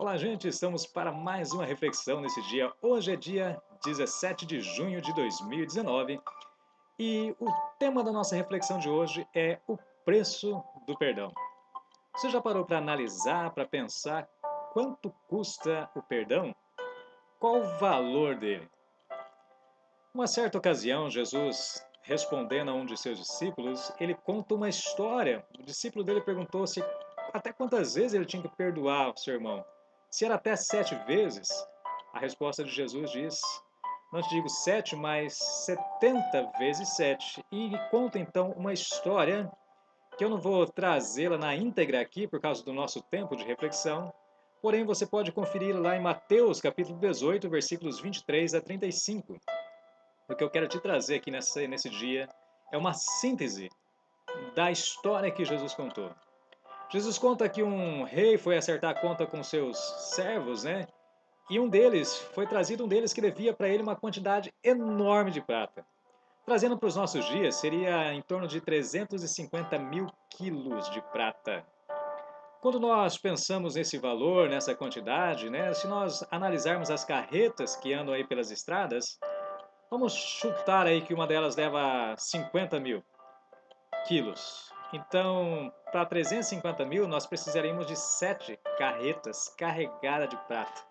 Olá, gente, estamos para mais uma reflexão nesse dia. Hoje é dia 17 de junho de 2019 e o tema da nossa reflexão de hoje é o preço do perdão. Você já parou para analisar, para pensar quanto custa o perdão? Qual o valor dele? Uma certa ocasião, Jesus, respondendo a um de seus discípulos, ele conta uma história. O discípulo dele perguntou se até quantas vezes ele tinha que perdoar o seu irmão. Se era até 7 vezes, a resposta de Jesus diz, não te digo 7, mas 70 vezes 7. E conta então uma história que eu não vou trazê-la na íntegra aqui por causa do nosso tempo de reflexão, porém você pode conferir lá em Mateus capítulo 18, versículos 23 a 35. O que eu quero te trazer aqui nesse dia é uma síntese da história que Jesus contou. Jesus conta que um rei foi acertar a conta com seus servos, né? E um deles que devia para ele uma quantidade enorme de prata. Trazendo para os nossos dias, seria em torno de 350 mil quilos de prata. Quando nós pensamos nesse valor, nessa quantidade, né? Se nós analisarmos as carretas que andam aí pelas estradas, vamos chutar aí que uma delas leva 50 mil quilos. Então, para 350 mil, nós precisaríamos de 7 carretas carregadas de prata.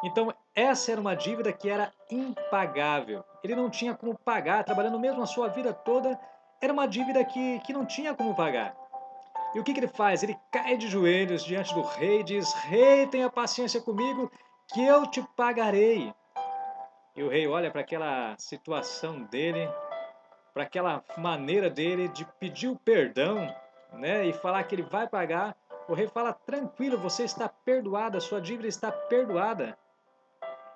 Então, essa era uma dívida que era impagável. Ele não tinha como pagar, trabalhando mesmo a sua vida toda, era uma dívida que não tinha como pagar. E o que ele faz? Ele cai de joelhos diante do rei e diz: Rei, tenha paciência comigo, que eu te pagarei. E o rei olha para aquela situação dele, para aquela maneira dele de pedir o perdão, né, e falar que ele vai pagar. O rei fala: tranquilo, você está perdoado, a sua dívida está perdoada.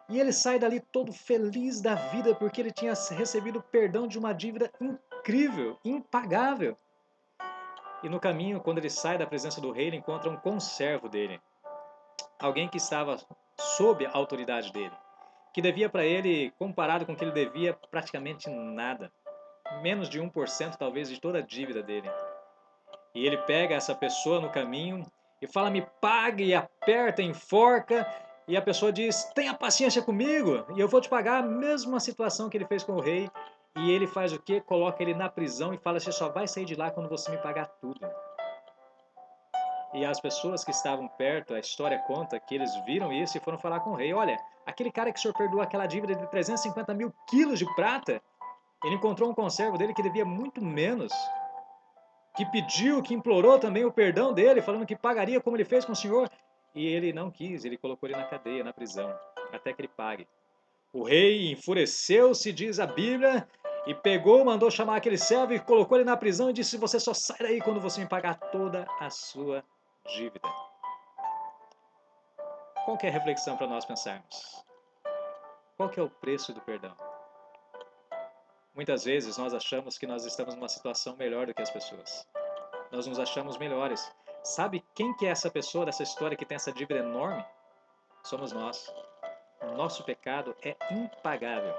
E ele sai dali todo feliz da vida porque ele tinha recebido o perdão de uma dívida incrível, impagável. E no caminho, quando ele sai da presença do rei, ele encontra um conservo dele, alguém que estava sob a autoridade dele, que devia para ele, comparado com o que ele devia, praticamente nada. Menos de 1% talvez de toda a dívida dele. E ele pega essa pessoa no caminho e fala: me pague, e aperta, enforca. E a pessoa diz: tenha paciência comigo e eu vou te pagar. A mesma situação que ele fez com o rei. E ele faz o quê? Coloca ele na prisão e fala: você só vai sair de lá quando você me pagar tudo. E as pessoas que estavam perto, a história conta que eles viram isso e foram falar com o rei: olha, aquele cara que o senhor perdoou aquela dívida de 350 mil quilos de prata, ele encontrou um conservo dele que devia muito menos, que pediu, que implorou também o perdão dele, falando que pagaria como ele fez com o senhor. E ele não quis, ele colocou ele na cadeia, na prisão, até que ele pague. O rei enfureceu-se, diz a Bíblia, e pegou, mandou chamar aquele servo e colocou ele na prisão e disse: você só sai daí quando você me pagar toda a sua dívida. Qual que é a reflexão para nós pensarmos? Qual que é o preço do perdão? Muitas vezes nós achamos que nós estamos numa situação melhor do que as pessoas. Nós nos achamos melhores. Sabe quem que é essa pessoa dessa história que tem essa dívida enorme? Somos nós. O nosso pecado é impagável.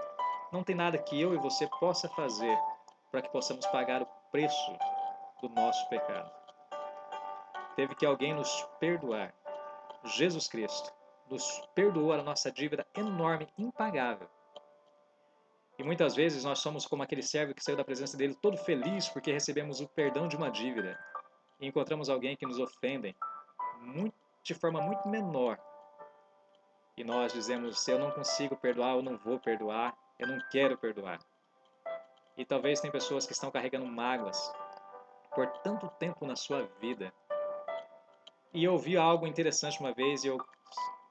Não tem nada que eu e você possa fazer para que possamos pagar o preço do nosso pecado. Teve que alguém nos perdoar. Jesus Cristo nos perdoou a nossa dívida enorme, impagável. E muitas vezes nós somos como aquele servo que saiu da presença dele todo feliz porque recebemos o perdão de uma dívida. E encontramos alguém que nos ofende de forma muito menor. E nós dizemos: se eu não consigo perdoar, eu não vou perdoar, eu não quero perdoar. E talvez tem pessoas que estão carregando mágoas por tanto tempo na sua vida. E eu ouvi algo interessante uma vez e eu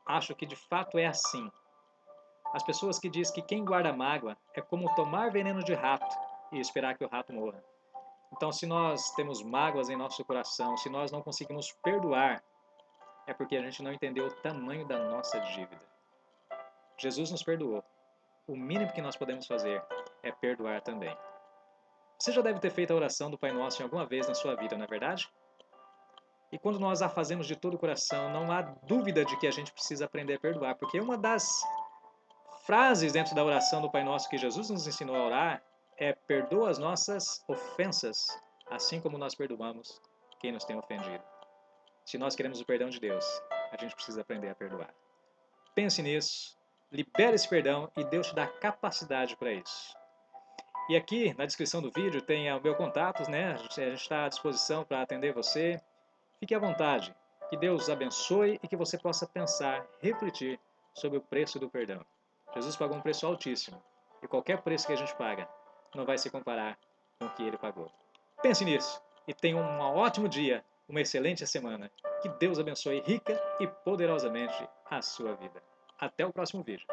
acho que de fato é assim. As pessoas que dizem que quem guarda mágoa é como tomar veneno de rato e esperar que o rato morra. Então, se nós temos mágoas em nosso coração, se nós não conseguimos perdoar, é porque a gente não entendeu o tamanho da nossa dívida. Jesus nos perdoou. O mínimo que nós podemos fazer é perdoar também. Você já deve ter feito a oração do Pai Nosso em alguma vez na sua vida, não é verdade? E quando nós a fazemos de todo o coração, não há dúvida de que a gente precisa aprender a perdoar, porque uma das frases dentro da oração do Pai Nosso que Jesus nos ensinou a orar é: perdoa as nossas ofensas, assim como nós perdoamos quem nos tem ofendido. Se nós queremos o perdão de Deus, a gente precisa aprender a perdoar. Pense nisso, libere esse perdão e Deus te dá capacidade para isso. E aqui na descrição do vídeo tem o meu contato, né? A gente está à disposição para atender você. Fique à vontade. Que Deus abençoe e que você possa pensar, refletir sobre o preço do perdão. Jesus pagou um preço altíssimo e qualquer preço que a gente paga não vai se comparar com o que ele pagou. Pense nisso e tenha um ótimo dia, uma excelente semana. Que Deus abençoe rica e poderosamente a sua vida. Até o próximo vídeo.